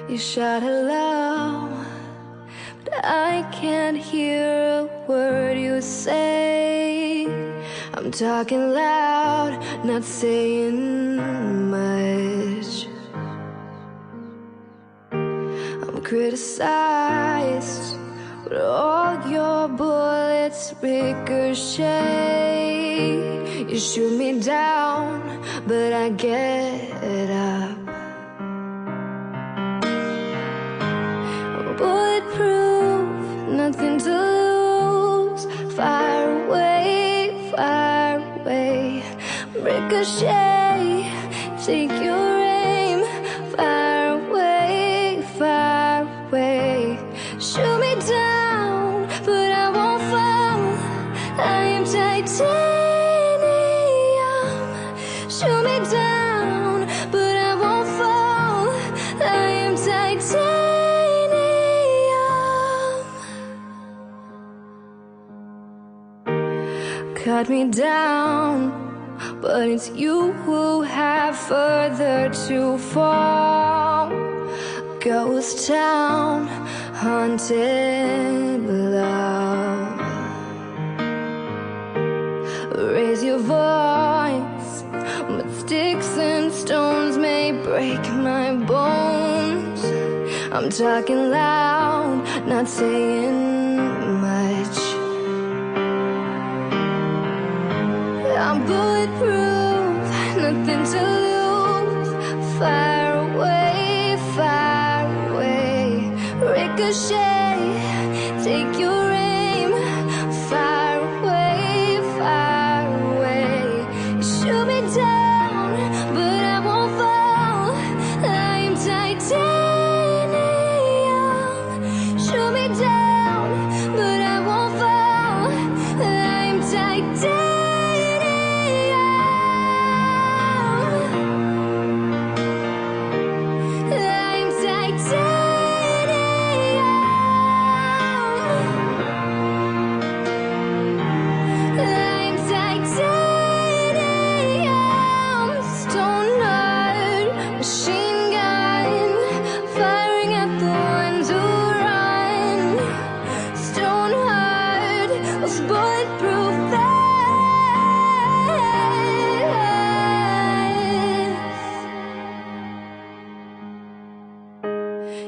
You shout hello, but I can't hear a word you say. I'm talking loud, not saying much. I'm criticized, but all your bullets ricochet. You shoot me down, but I get up. I'm bulletproof, nothing to lose. Fire away, fire away. Ricochet, take your aim. Fire away, fire away. Shoot me down, but I won't fall. I am titanium. Shoot me down, but I won't fall. I am titanium. Cut me down, but it's you who have further to fall. Ghost town, haunted love. Raise your voice, but sticks and stones may break my bones. I'm talking loud, not saying much. I'm bulletproof, nothing to lose. Fire away, fire away. Ricochet, take your aim. Fire away, fire away. You shoot me down, but I won't fall. I am titanium. Shoot me down, but I won't fall. I am titanium.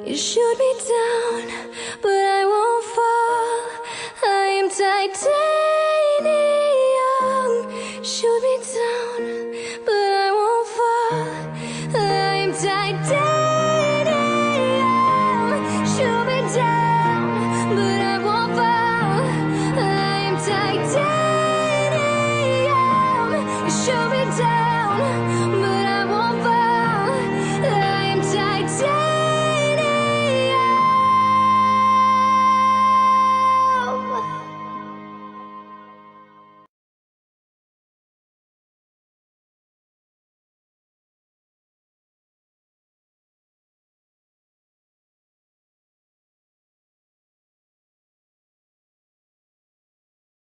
You shoot me down, but I won't fall. I am titanium.